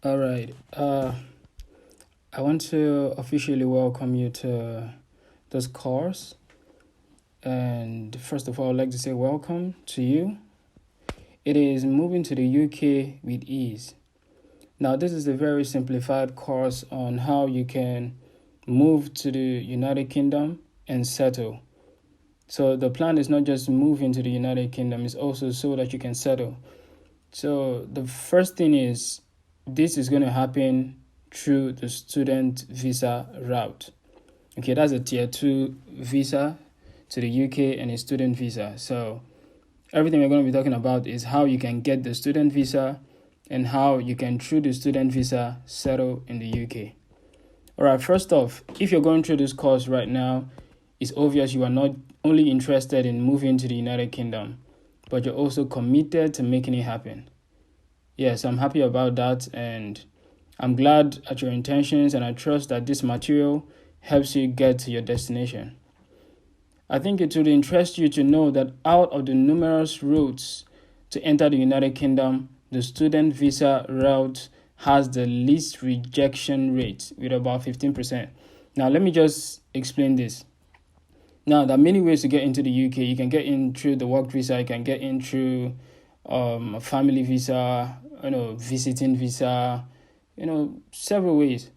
All right. I want to officially welcome you to this course. And first of all, I'd like to say welcome to you. It is moving to the UK with ease. Now, this is a very simplified course on how you can move to the United Kingdom and settle. So, the plan is not just move into the United Kingdom, it's also so that you can settle. So, the first thing is this is going to happen through the student visa route. Okay, that's a tier 2 visa to the UK and a student visa. So, everything we're going to be talking about is how you can get the student visa and how you can, through the student visa, settle in the UK. All right, first off, if you're going through this course right now, it's obvious you are not only interested in moving to the United Kingdom, but you're also committed to making it happen. Yes, I'm happy about that, and I'm glad at your intentions, and I trust that this material helps you get to your destination. I think it would interest you to know that out of the numerous routes to enter the United Kingdom, the student visa route has the least rejection rate with about 15%. Now, let me just explain this. Now, there are many ways to get into the UK. You can get in through the work visa, you can get in through a family visa, visiting visa, several ways.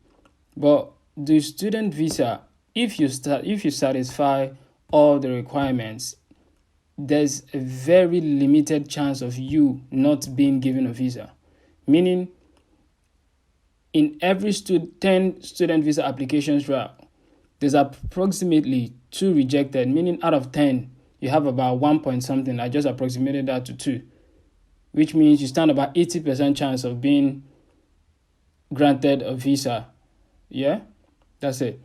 But the student visa, if you satisfy all the requirements, there's a very limited chance of you not being given a visa. Meaning, in every 10 student visa applications route, there's approximately 2 rejected, meaning out of 10, you have about 1 point something. I just approximated that to 2, which means you stand about 80% chance of being granted a visa. Yeah, that's it.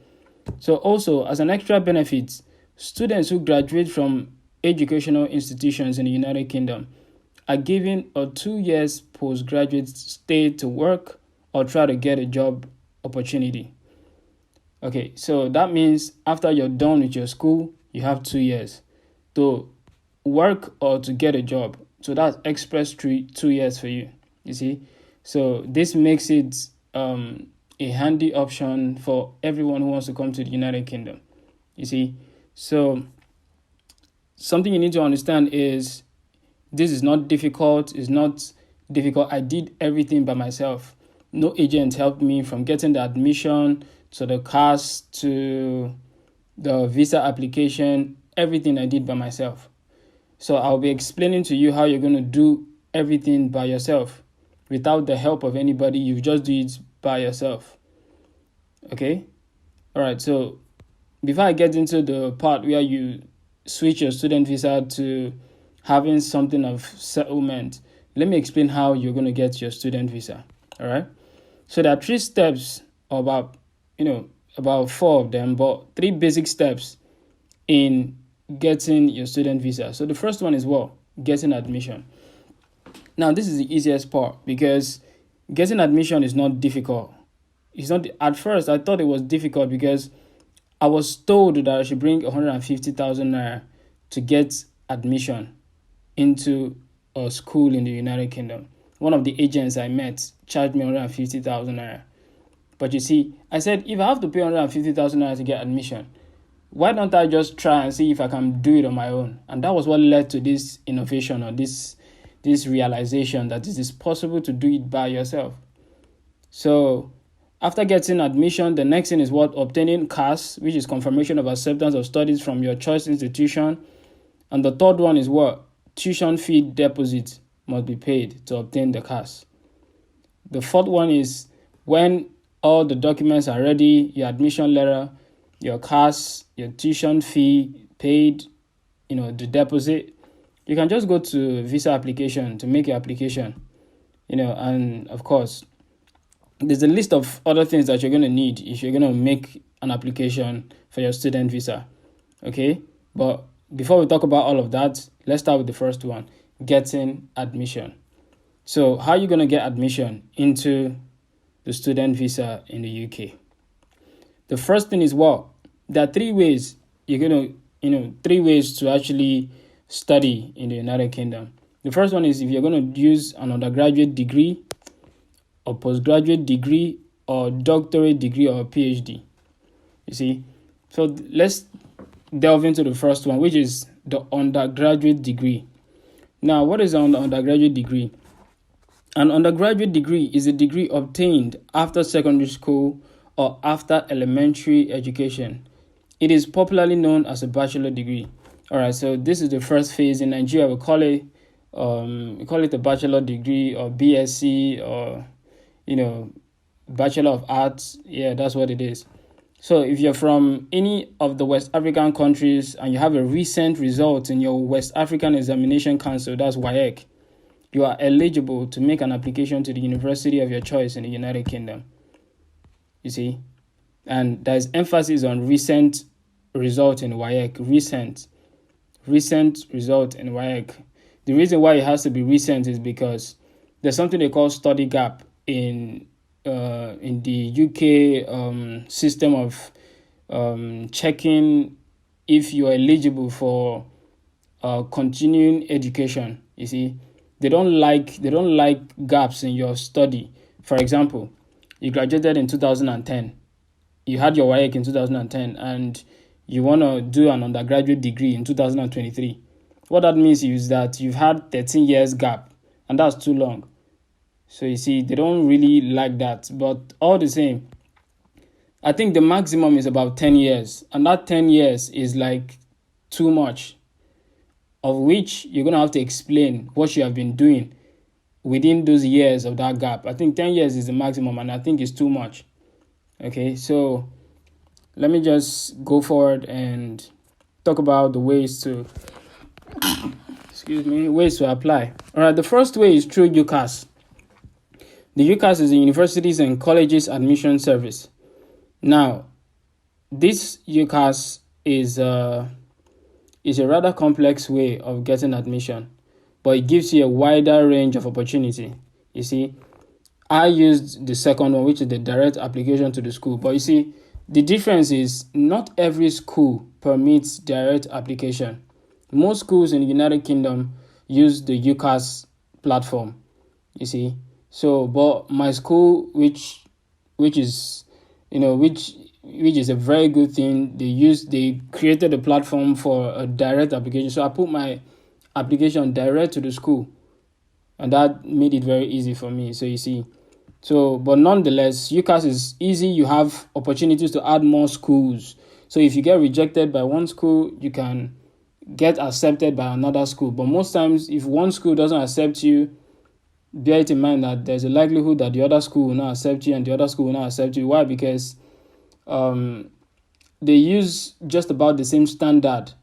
So also, as an extra benefit, students who graduate from educational institutions in the United Kingdom are given a 2 years postgraduate stay to work or try to get a job opportunity. Okay, so that means after you're done with your school, you have 2 years to work or to get a job. So that's express 2 years for you, you see. So this makes it a handy option for everyone who wants to come to the United Kingdom, you see. So something you need to understand is this is not difficult. It's not difficult. I did everything by myself. No agent helped me from getting the admission to the CAS to the visa application. Everything I did by myself. So I'll be explaining to you how you're going to do everything by yourself without the help of anybody. You just do it by yourself. Okay? All right. So before I get into the part where you switch your student visa to having something of settlement, let me explain how you're going to get your student visa. All right? So there are 3 steps, or about 4 of them, but 3 basic steps in getting your student visa. So the first one is getting admission. Now, this is the easiest part because getting admission is not difficult. It's not. At first, I thought it was difficult because I was told that I should bring 150,000 naira to get admission into a school in the United Kingdom. One of the agents I met charged me 150,000 naira. But you see, I said, if I have to pay 150,000 naira to get admission, why don't I just try and see if I can do it on my own? And that was what led to this innovation, or this realization that it is possible to do it by yourself. So after getting admission, the next thing is obtaining CAS, which is confirmation of acceptance of studies from your choice institution. And the third one is tuition fee deposit must be paid to obtain the CAS. The fourth one is when all the documents are ready, your admission letter, your CAS, your tuition fee paid, the deposit, you can just go to visa application to make your application, and of course, there's a list of other things that you're going to need if you're going to make an application for your student visa. Okay, but before we talk about all of that, let's start with the first one, getting admission. So how are you going to get admission into the student visa in the UK? The first thing is there are 3 ways you're going to, 3 ways to actually study in the United Kingdom. The first one is if you're going to use an undergraduate degree, a postgraduate degree, or doctorate degree, or a PhD. You see? So let's delve into the first one, which is the undergraduate degree. Now, what is an undergraduate degree? An undergraduate degree is a degree obtained after secondary school or after elementary education. It is popularly known as a bachelor degree. All right, so this is the first phase. In Nigeria, we call it a bachelor degree, or BSc, or Bachelor of Arts. Yeah, that's what it is. So if you're from any of the West African countries and you have a recent result in your West African Examination Council, that's WAEC, you are eligible to make an application to the university of your choice in the United Kingdom. You see? And there's emphasis on recent result in WAEC. Recent result in WAEC. The reason why it has to be recent is because there's something they call study gap in the UK system of checking if you're eligible for continuing education. You see, they don't like gaps in your study. For example, you graduated in 2010, you had your WAEC in 2010, and you want to do an undergraduate degree in 2023. What that means is that you've had 13 years gap, and that's too long. So you see, they don't really like that. But all the same, I think the maximum is about 10 years. And that 10 years is like too much, of which you're going to have to explain what you have been doing within those years of that gap. I think 10 years is the maximum, and I think it's too much. Okay, so let me just go forward and talk about the ways to apply. All right, the first way is through UCAS. The UCAS is the Universities and Colleges Admission Service. Now, this UCAS is a rather complex way of getting admission, but it gives you a wider range of opportunity. You see, I used the second one, which is the direct application to the school. But you see, the difference is not every school permits direct application. Most schools in the United Kingdom use the UCAS platform. You see, so but my school, which is a very good thing. They created a platform for a direct application. So I put my application direct to the school, and that made it very easy for me. So you see, but nonetheless, UCAS is easy. You have opportunities to add more schools. So if you get rejected by one school, you can get accepted by another school. But most times, if one school doesn't accept you, bear it in mind that there's a likelihood that the other school will not accept you, and the other school will not accept you. Why? Because they use just about the same standard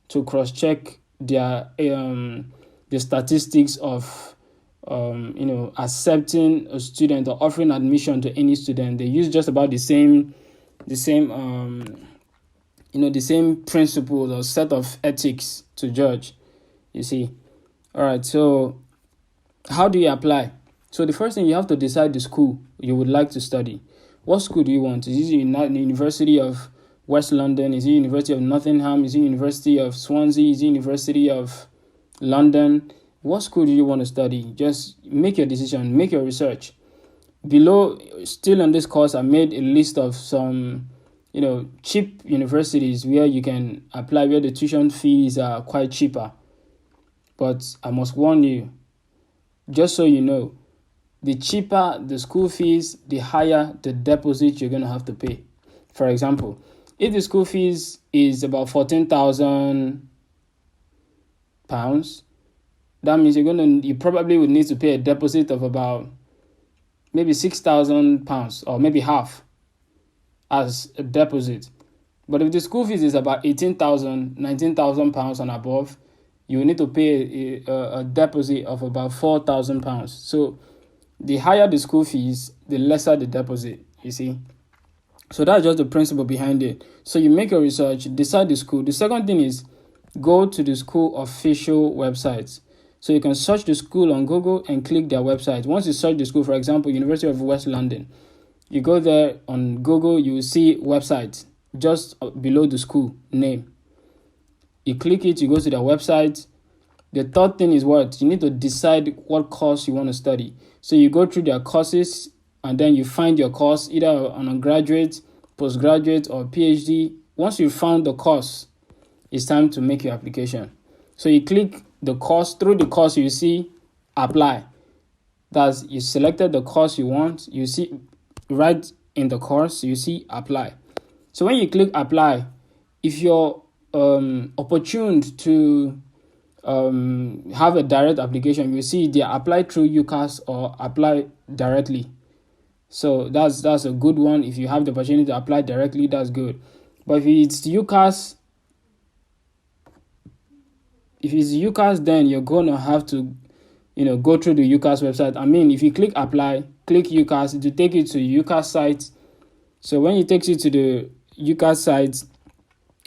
to cross-check their the statistics of accepting a student or offering admission to any student. They use just about the same principles or set of ethics to judge. You see, all right. So, how do you apply? So the first thing, you have to decide the school you would like to study. What school do you want? Is it the University of West London? Is it University of Nottingham? Is it University of Swansea? Is it University of London? What school do you want to study? Just make your decision, make your research. Below, still on this course, I made a list of some, cheap universities where you can apply, where the tuition fees are quite cheaper. But I must warn you, just so you know, the cheaper the school fees, the higher the deposit you're going to have to pay. For example, if the school fees is about £14,000, that means you probably would need to pay a deposit of about maybe £6,000 or maybe half as a deposit. But if the school fees is about £18,000, £19,000 and above, you will need to pay a deposit of about £4,000. So the higher the school fees, the lesser the deposit, you see. So that's just the principle behind it. So you make your research, decide the school. The second thing is go to the school official websites. So you can search the school on Google and click their website. Once you search the school, for example, University of West London, you go there on Google, you will see website just below the school name. You click it, you go to their website. The third thing is what? You need to decide what course you want to study. So you go through their courses and then you find your course, either on a graduate, postgraduate, or PhD. Once you found the course, it's time to make your application. So you click the course. Through the course, you see apply. That's, you selected the course you want. You see right in the course, you see apply. So when you click apply, if you're opportuned to have a direct application, you see they apply through UCAS or apply directly. So that's a good one. If you have the opportunity to apply directly, that's good. But if it's UCAS, then you're gonna have to, go through the UCAS website. I mean, if you click apply, click UCAS, it will take you to UCAS site. So when it takes you to the UCAS site,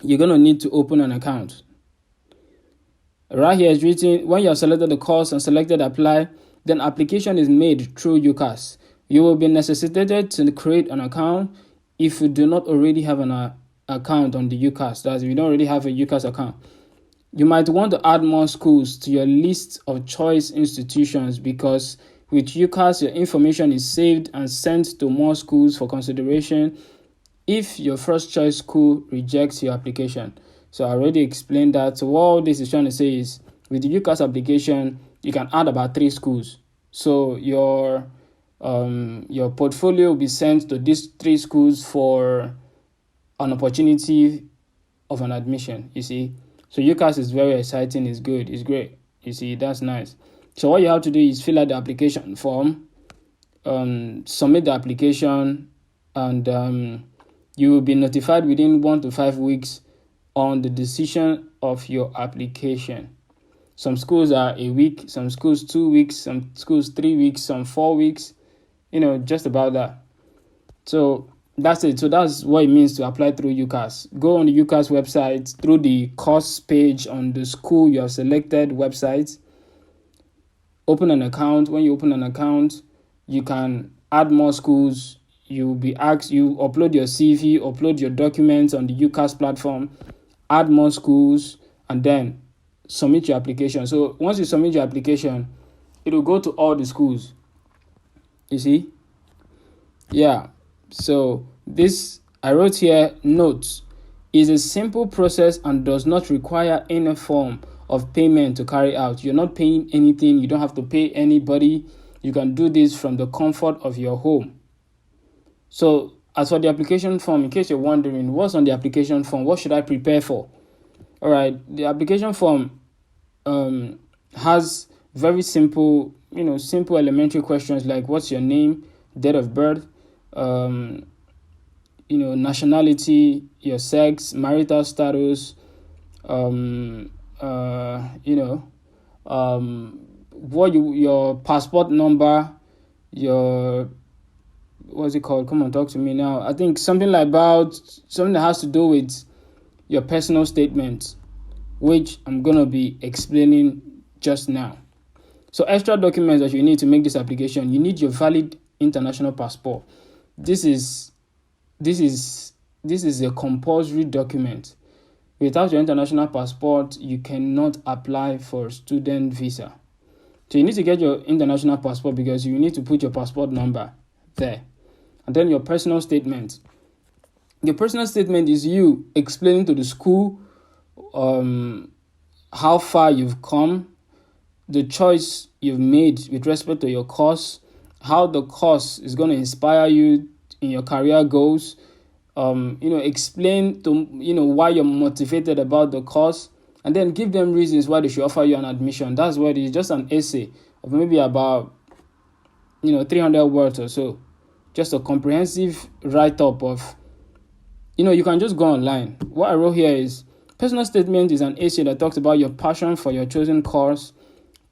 you're gonna need to open an account. Right here is written, when you have selected the course and selected apply, then application is made through UCAS. You will be necessitated to create an account if you do not already have an account on the UCAS. That's if you don't already have a UCAS account. You might want to add more schools to your list of choice institutions, because with UCAS, your information is saved and sent to more schools for consideration if your first choice school rejects your application. So I already explained that. So what all this is trying to say is, with the UCAS application, you can add about 3 schools. So your portfolio will be sent to these 3 schools for an opportunity of an admission, you see. So UCAS is very exciting, it's good, it's great, you see, that's nice. So what you have to do is fill out the application form, submit the application, and you will be notified within 1 to 5 weeks on the decision of your application. Some schools are a week, some schools 2 weeks, some schools 3 weeks, some 4 weeks, just about that. So that's it. So that's what it means to apply through UCAS. Go on the UCAS website, through the course page on the school you have selected website. Open an account. When you open an account, you can add more schools. You'll be asked, you upload your CV, upload your documents on the UCAS platform, add more schools, and then submit your application. So once you submit your application, it will go to all the schools. You see? Yeah. So this, I wrote here, notes, is a simple process and does not require any form of payment to carry out. You're not paying anything. You don't have to pay anybody. You can do this from the comfort of your home. So as for the application form, in case you're wondering, what's on the application form? What should I prepare for? All right. The application form has very simple, simple elementary questions like what's your name, date of birth, nationality, your sex, marital status, your passport number, your, what's it called? Come on, talk to me now. I think something that has to do with your personal statement, which I'm going to be explaining just now. So extra documents that you need to make this application, you need your valid international passport. This is a compulsory document. Without your international passport, you cannot apply for student visa. So you need to get your international passport because you need to put your passport number there. And then your personal statement. Your personal statement is you explaining to the school how far you've come, the choice you've made with respect to your course, how the course is going to inspire you in your career goals. Explain to why you're motivated about the course, and then give them reasons why they should offer you an admission. That's what it is, just an essay of maybe about 300 words or so. Just a comprehensive write-up of, you can just go online. What I wrote here is, personal statement is an essay that talks about your passion for your chosen course,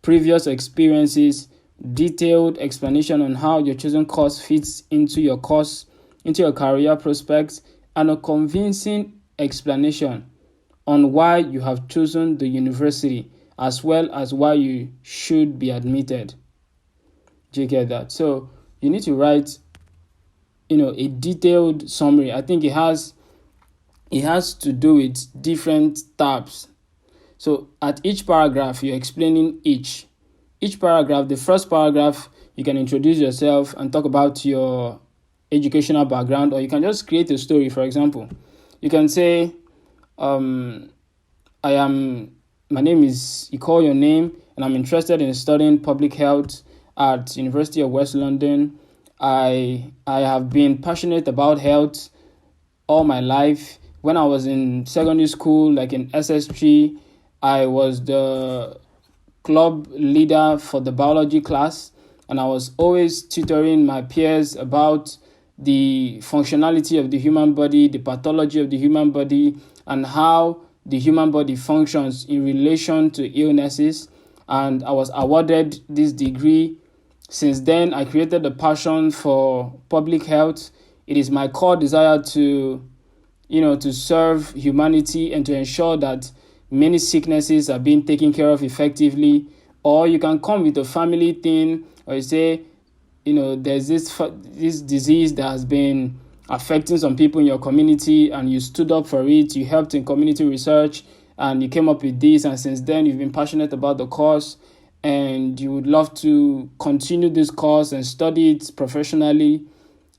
previous experiences, detailed explanation on how your chosen course fits into your career prospects, and a convincing explanation on why you have chosen the university, as well as why you should be admitted. Do you get that? So you need to write, a detailed summary. I think it has to do with different tabs. So at each paragraph, you're explaining each paragraph. The first paragraph, you can introduce yourself and talk about your educational background, or you can just create a story. For example, you can say, my name is, you call your name, and I'm interested in studying public health at University of West London. I have been passionate about health all my life. When I was in secondary school, like in SS3, I was the club leader for the biology class, and I was always tutoring my peers about the functionality of the human body, the pathology of the human body, and how the human body functions in relation to illnesses. And I was awarded this degree. Since then, I created a passion for public health. It is my core desire to serve humanity and to ensure that many sicknesses are being taken care of effectively. Or you can come with a family thing, or you say, there's this disease that has been affecting some people in your community, and you stood up for it. You helped in community research, and you came up with this. And since then, you've been passionate about the cause, and you would love to continue this course and study it professionally.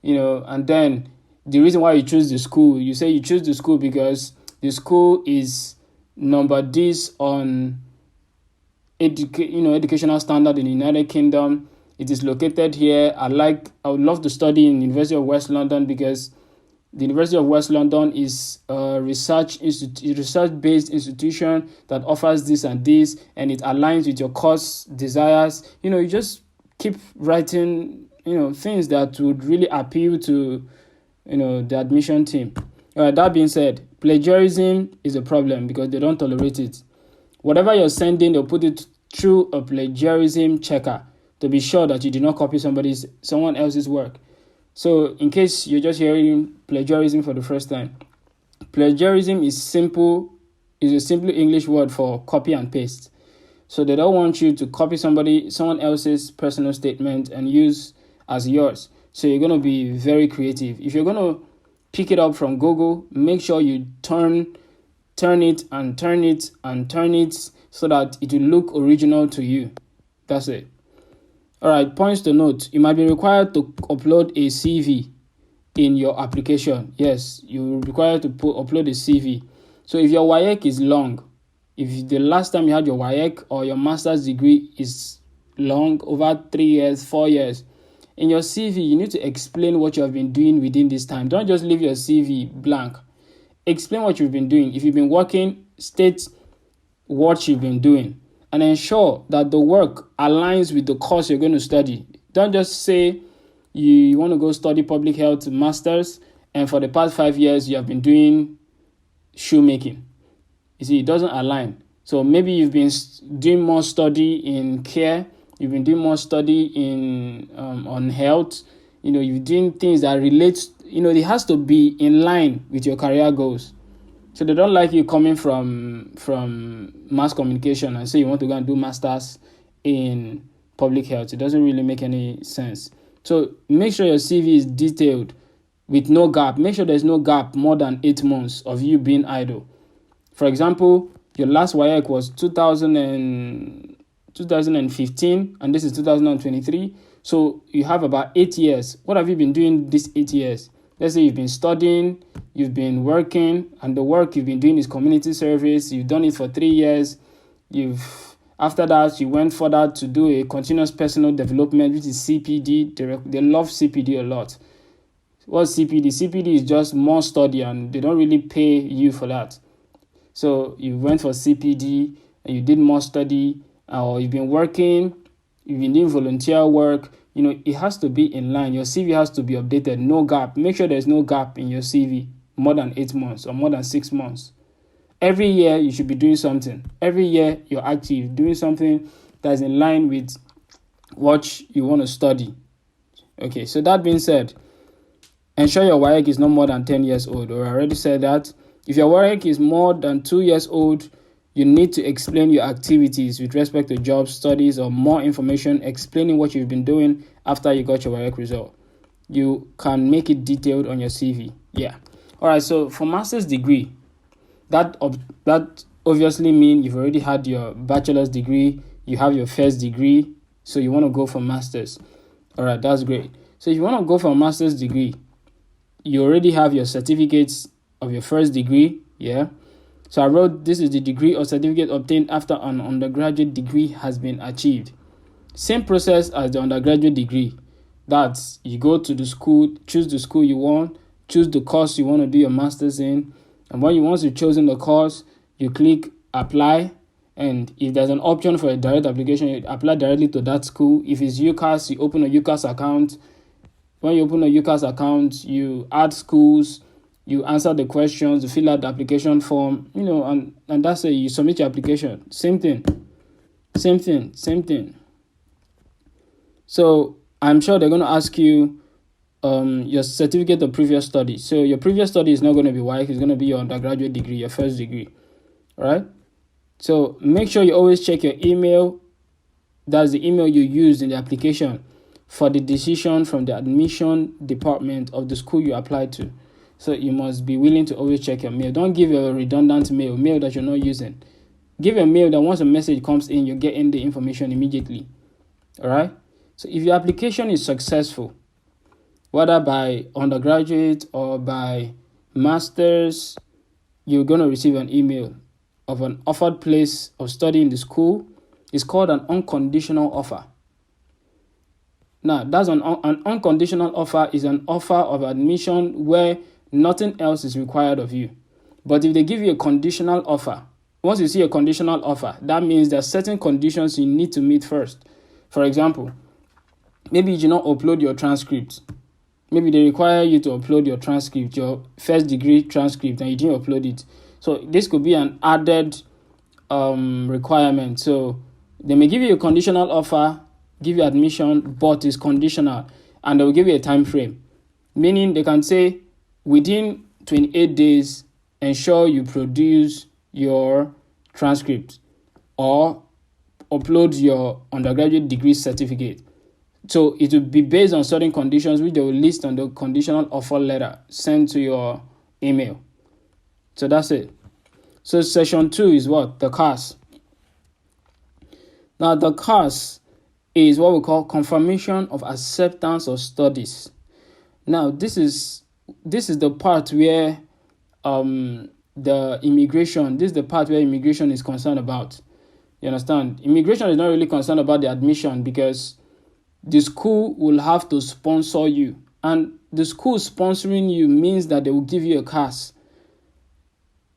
And then the reason why you choose the school, you say you choose the school because the school is number this on educational standard in the United Kingdom. It is located here. I would love to study in University of West London because the University of West London is a research-based institution that offers this and this, and it aligns with your course desires. You just keep writing, things that would really appeal to, the admission team. That being said, plagiarism is a problem because they don't tolerate it. Whatever you're sending, they'll put it through a plagiarism checker to be sure that you did not copy someone else's work. So in case you're just hearing plagiarism for the first time, plagiarism is a simple English word for copy and paste. So they don't want you to copy someone else's personal statement and use as yours. So you're going to be very creative. If you're going to pick it up from Google, make sure you turn it and turn it and turn it so that it will look original to you. That's it. All right, points to note. You might be required to upload a CV in your application. Yes, you're required to upload a CV. So if your WAEC is long, if the last time you had your WAEC or your master's degree is long, over 3 years, 4 years, in your CV, you need to explain what you have been doing within this time. Don't just leave your CV blank. Explain what you've been doing. If you've been working, state what you've been doing, and ensure that the work aligns with the course you're going to study. Don't just say you want to go study public health masters, and for the past 5 years you have been doing shoemaking. You see, it doesn't align. So maybe you've been doing more study in care, you've been doing more study in on health. You're doing things that relate. It has to be in line with your career goals. So they don't like you coming from mass communication and say you want to go and do masters in public health. It doesn't really make any sense. So make sure your CV is detailed with no gap. Make sure there's no gap more than 8 months of you being idle. For example, your last WAEC was 2015 and this is 2023. So you have about 8 years. What have you been doing these 8 years? Let's say you've been studying, you've been working, and the work you've been doing is community service. You've done it for 3 years. After that, you went further to do a continuous personal development, which is CPD. They love CPD a lot. What's CPD? CPD is just more study, and they don't really pay you for that. So you went for CPD, and you did more study, or you've been working, you've been doing volunteer work. It has to be in line. Your CV has to be updated. No gap. Make sure there's no gap in your CV more than 8 months or more than 6 months. Every year, you should be doing something. Every year, you're active, doing something that's in line with what you want to study. Okay, so that being said, ensure your WAEC is not more than 10 years old. Or I already said that. If your WAEC is more than 2 years old, you need to explain your activities with respect to jobs, studies, or more information explaining what you've been doing after you got your WAEC result. You can make it detailed on your CV. Yeah. All right. So for master's degree, that obviously means you've already had your bachelor's degree, you have your first degree, so you want to go for master's. All right, that's great. So if you want to go for a master's degree, you already have your certificates of your first degree. Yeah. So I wrote, this is the degree or certificate obtained after an undergraduate degree has been achieved. Same process as the undergraduate degree. That's, you go to the school, choose the school you want, choose the course you want to do your master's in. And when once you've chosen the course, you click apply. And if there's an option for a direct application, you apply directly to that school. If it's UCAS, you open a UCAS account. When you open a UCAS account, you add schools, you answer the questions, you fill out the application form, and that's it. You submit your application. Same thing. So I'm sure they're going to ask you your certificate of previous study. So your previous study is not going to be WAEC, it's going to be your undergraduate degree, your first degree. All right? So make sure you always check your email. That's the email you used in the application for the decision from the admission department of the school you applied to. So you must be willing to always check your mail. Don't give a redundant mail that you're not using. Give a mail that once a message comes in, you get in the information immediately. All right? So if your application is successful, whether by undergraduate or by master's, you're going to receive an email of an offered place of study in the school. It's called an unconditional offer. Now, that's an unconditional offer is an offer of admission where nothing else is required of you. But if they give you a conditional offer, once you see a conditional offer, that means there are certain conditions you need to meet first. For example, maybe you do not upload your transcript. Maybe they require you to upload your transcript, your first degree transcript, and you didn't upload it. So this could be an added requirement. So they may give you a conditional offer, give you admission, but it's conditional, and they will give you a time frame. Meaning they can say within 28 days, ensure you produce your transcript or upload your undergraduate degree certificate. So it will be based on certain conditions which they will list on the conditional offer letter sent to your email. So that's it. So section 2 is what? The CAS. Now the CAS is what we call confirmation of acceptance of studies. Now this is the part where this is the part where immigration is concerned about. You understand? Immigration is not really concerned about the admission because the school will have to sponsor you. And the school sponsoring you means that they will give you a CAS.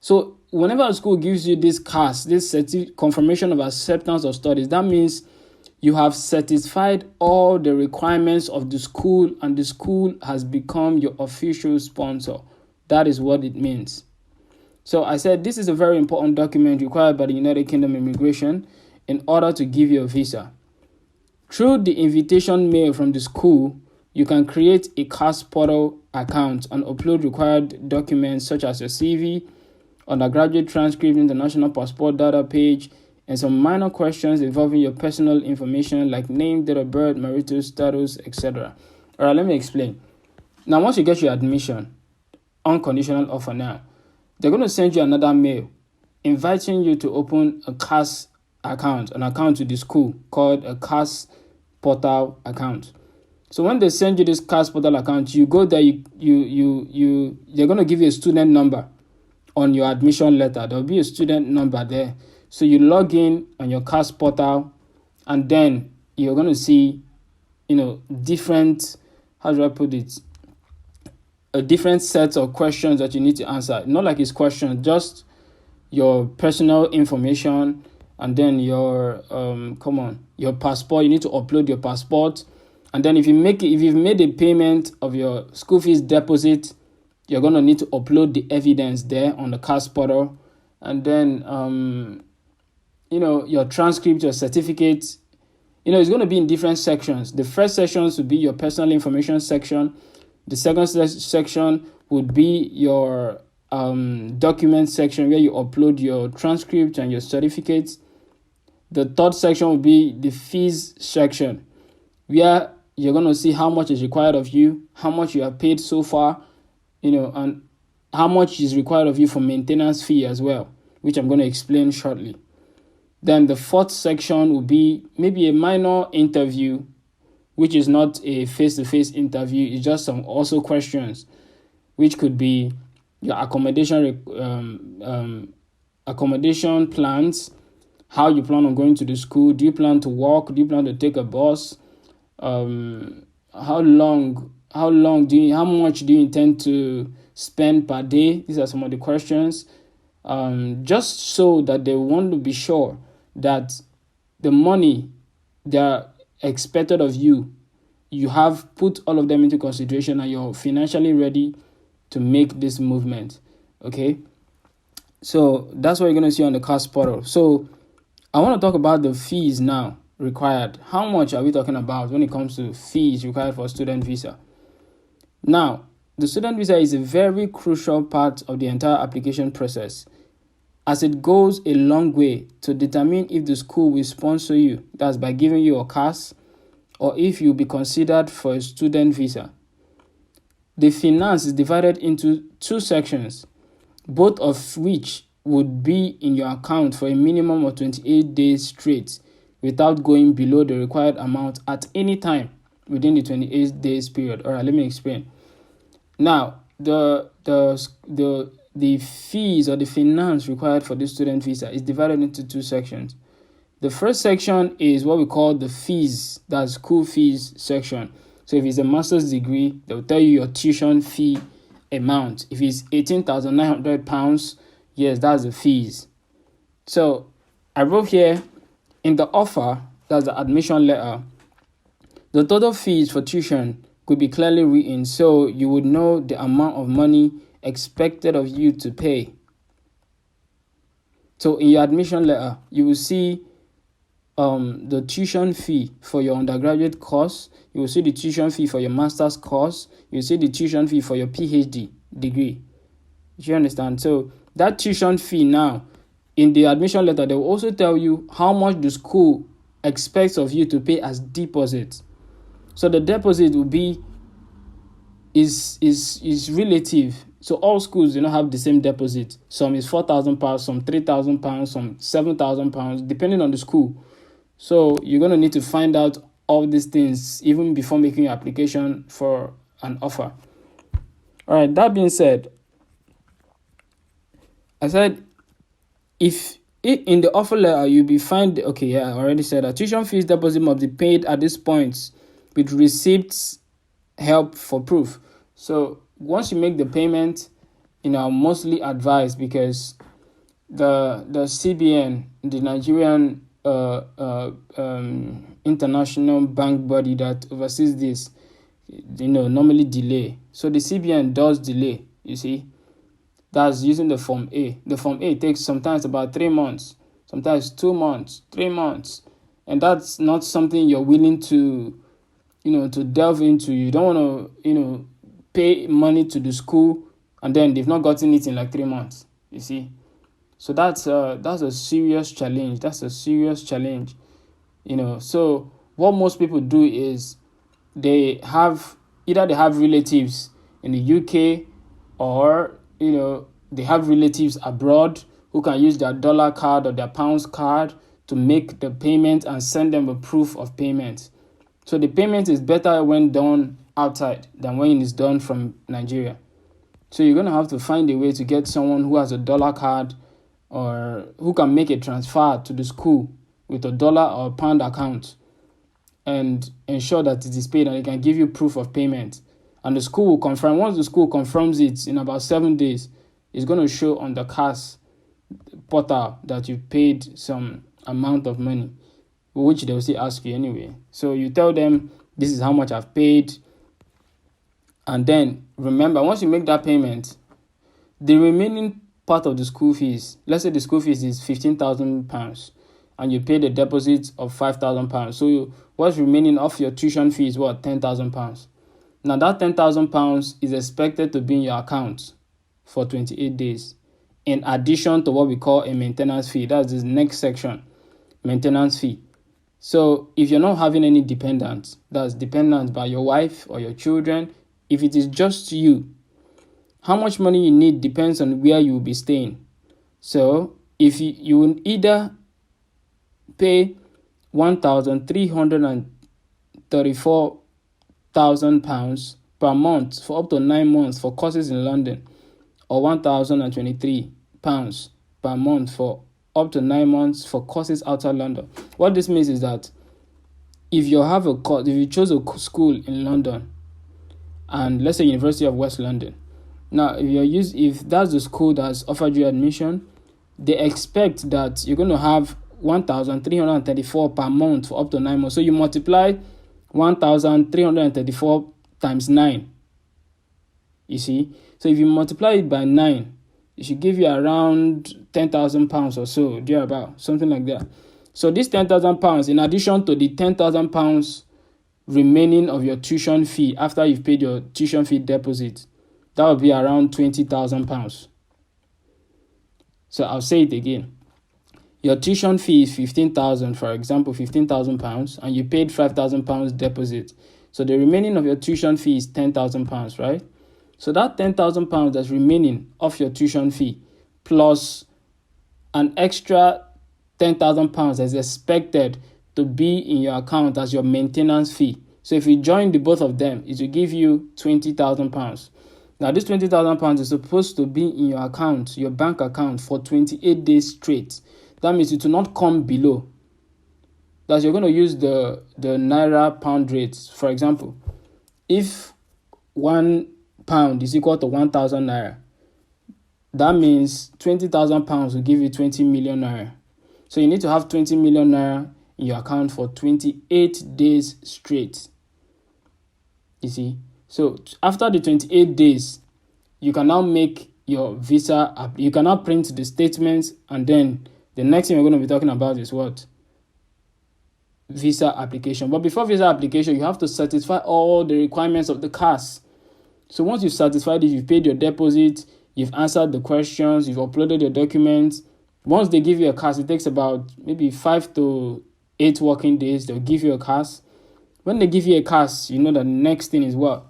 So whenever a school gives you this CAS, this confirmation of acceptance of studies, that means you have satisfied all the requirements of the school and the school has become your official sponsor. That is what it means. So I said this is a very important document required by the United Kingdom Immigration in order to give you a visa. Through the invitation mail from the school, you can create a CAS portal account and upload required documents such as your CV, undergraduate transcript, international passport data page, and some minor questions involving your personal information like name, date of birth, marital status, etc. All right, let me explain. Now, once you get your admission, unconditional offer now, they're going to send you another mail inviting you to open a CAS account, an account with the school called a CAS portal account. So when they send you this CAS portal account, you go there, they're going to give you a student number on your admission letter. There'll be a student number there. So you log in on your CAS portal, and then you're going to see, different, how do I put it? A different set of questions that you need to answer. Not like it's questions, just your personal information, and then your your passport. You need to upload your passport, and then if you've made a payment of your school fees deposit, you're gonna need to upload the evidence there on the CAS portal, and then your transcript, your certificate. It's going to be in different sections. The first sections would be your personal information section. The second section would be your document section where you upload your transcript and your certificates. The third section will be the fees section where you're going to see how much is required of you, how much you have paid so far, and how much is required of you for maintenance fee as well, which I'm going to explain shortly. Then the fourth section will be maybe a minor interview which is not a face-to-face interview. It's just some also questions, which could be your accommodation plans, how you plan on going to the school. Do you plan to walk? Do you plan to take a bus? How much do you intend to spend per day? These are some of the questions. Just so that they want to be sure that the money they are expected of you, you have put all of them into consideration and you're financially ready to make this movement. Okay, so that's what you're going to see on the CAS portal. So I want to talk about the fees now required. How much are we talking about when it comes to fees required for a student visa? Now, the student visa is a very crucial part of the entire application process, as it goes a long way to determine if the school will sponsor you, that's by giving you a CAS, or if you'll be considered for a student visa. The finance is divided into two sections, both of which would be in your account for a minimum of 28 days straight without going below the required amount at any time within the 28 days period. All right, let me explain. Now, the fees or the finance required for this student visa is divided into two sections. The first section is what we call the fees, that's school fees section. So if it's a master's degree, they'll tell you your tuition fee amount. If it's £18,900, yes, that's the fees. So I wrote here in the offer, that's the admission letter, the total fees for tuition could be clearly written so you would know the amount of money expected of you to pay. So in your admission letter, you will see the tuition fee for your undergraduate course. You will see the tuition fee for your master's course. You will see the tuition fee for your PhD degree. Do you understand? So that tuition fee now, in the admission letter, they will also tell you how much the school expects of you to pay as deposit. So the deposit will be is relative. So all schools do not have the same deposit. Some is £4,000, some £3,000, some £7,000, depending on the school. So you're going to need to find out all these things even before making your application for an offer. All right, that being said, I said if in the offer letter you'll be find, okay, yeah, I already said that tuition fees deposit must be paid at this point with receipts help for proof. So once you make the payment, I mostly advise, because the CBN, the Nigerian international bank body that oversees this, normally delay. So the CBN does delay, you see. That's using the Form A. The Form A takes sometimes about 3 months, sometimes 2 months, 3 months. And that's not something you're willing to, to delve into. You don't want to, pay money to the school and then they've not gotten it in like 3 months, you see. So that's a serious challenge. So what most people do is they have relatives in the UK, or they have relatives abroad who can use their dollar card or their pounds card to make the payment and send them a proof of payment. So the payment is better when done outside than when it's done from Nigeria. So you're going to have to find a way to get someone who has a dollar card or who can make a transfer to the school with a dollar or pound account and ensure that it is paid, and they can give you proof of payment. And the school will confirm. Once the school confirms it in about 7 days, it's going to show on the CAS portal that you paid some amount of money, which they will still ask you anyway. So you tell them, this is how much I've paid. And then remember, once you make that payment, the remaining part of the school fees, let's say the school fees is £15,000 and you pay the deposit of £5,000. So what's remaining of your tuition fee is what? £10,000. Now that £10,000 is expected to be in your account for 28 days, in addition to what we call a maintenance fee. That's the next section, maintenance fee. So if you're not having any dependents, that's dependents by your wife or your children, if it is just you, how much money you need depends on where you will be staying. So if you will either pay 1,300 £134,000 per month for up to 9 months for courses in London, or £1,023 per month for up to 9 months for courses outside London. What this means is that if you have a course, if you chose a school in London, and let's say University of West London, now if that's the school that's offered you admission, they expect that you're going to have 1,334 per month for up to 9 months. So you multiply 1,334 times 9. You see? So if you multiply it by 9, it should give you around £10,000 or so, thereabout, something like that. So this £10,000, in addition to the £10,000 remaining of your tuition fee after you've paid your tuition fee deposit, that would be around £20,000. So I'll say it again. Your tuition fee is 15,000, for example, £15,000, and you paid £5,000 deposit. So the remaining of your tuition fee is £10,000, right? So that £10,000 that's remaining of your tuition fee plus an extra £10,000 is expected to be in your account as your maintenance fee. So if you join the both of them, it will give you £20,000. Now this £20,000 is supposed to be in your account, your bank account, for 28 days straight. That means it will not come below. That you're going to use the Naira pound rates. For example, if £1 is equal to 1,000 Naira, that means £20,000 will give you 20 million Naira. So you need to have 20 million Naira in your account for 28 days straight. You see? So after the 28 days, you can now make your visa. You can now print the statements, and then the next thing we're going to be talking about is what? Visa application. But before visa application, you have to satisfy all the requirements of the CAS. So once you've satisfied it, you've paid your deposit, you've answered the questions, you've uploaded your documents. Once they give you a CAS, it takes about maybe 5 to 8 working days. They'll give you a CAS. When they give you a CAS, you know the next thing is what?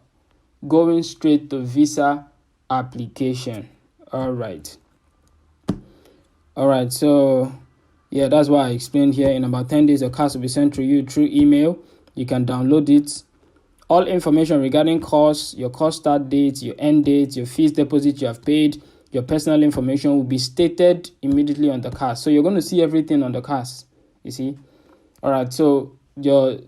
Going straight to visa application. All right, so yeah, that's why I explained here. In about 10 days, a CAS will be sent to you through email. You can download it. All information regarding course, your course start date, your end date, your fees deposit you have paid, your personal information will be stated immediately on the CAS. So you're going to see everything on the CAS, you see. All right, so the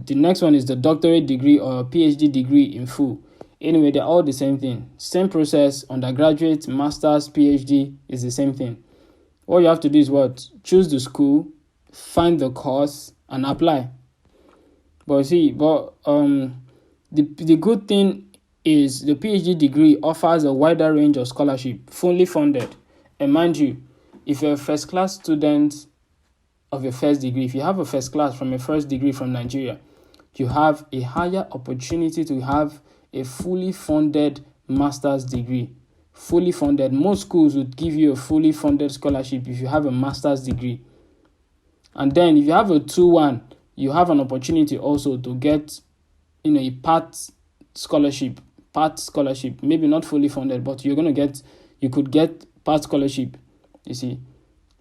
next one is the doctorate degree or PhD degree in full. Anyway, they're all the same thing. Same process, undergraduate, master's, PhD is the same thing. All you have to do is what? Choose the school, find the course, and apply. But the good thing is the PhD degree offers a wider range of scholarship, fully funded. And mind you, if you're a first class student of your first degree, if you have a first class from a first degree from Nigeria, you have a higher opportunity to have a fully funded master's degree. Fully funded. Most schools would give you a fully funded scholarship if you have a master's degree. And then if you have a 2-1, you have an opportunity also to get a part scholarship, maybe not fully funded, but you could get part scholarship, you see.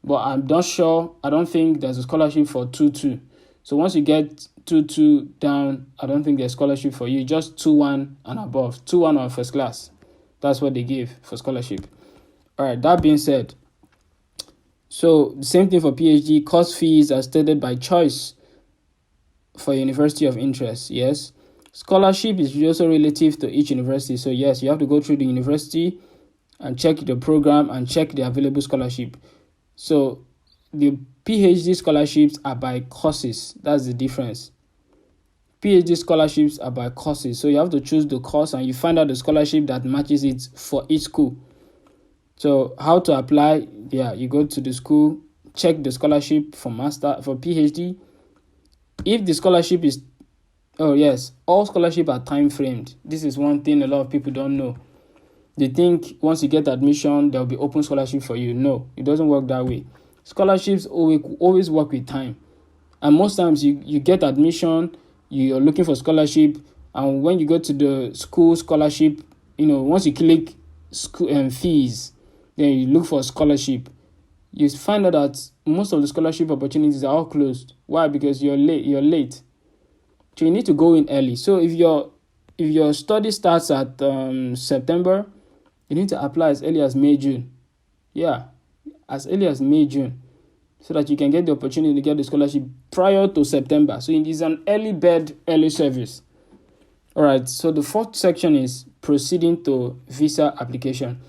But I'm not sure, I don't think there's a scholarship for 2-2. So once you get 2-2 down, I don't think there's scholarship for you, just 2-1 and above, 2-1 or first class. That's what they give for scholarship. All right, that being said, so the same thing for PhD, course fees are stated by choice for university of interest, yes. Scholarship is also relative to each university. So yes, you have to go through the university and check the program and check the available scholarship. So the PhD scholarships are by courses. That's the difference. PhD scholarships are by courses. So you have to choose the course and you find out the scholarship that matches it for each school. So how to apply? Yeah, you go to the school, check the scholarship for PhD. If the scholarship is, all scholarship are time framed. This is one thing a lot of people don't know. They think once you get admission, there will be open scholarship for you. No, it doesn't work that way. Scholarships always work with time. And most times you get admission, you're looking for scholarship, and when you go to the school scholarship, once you click school fees, then you look for scholarship, you find out that most of the scholarship opportunities are all closed. Why? Because you're late. So you need to go in early. So if your study starts at September, you need to apply as early as May, June. Yeah, as early as May, June, so that you can get the opportunity to get the scholarship prior to September. So it is an early bird, early service. All right, so the fourth section is proceeding to visa application.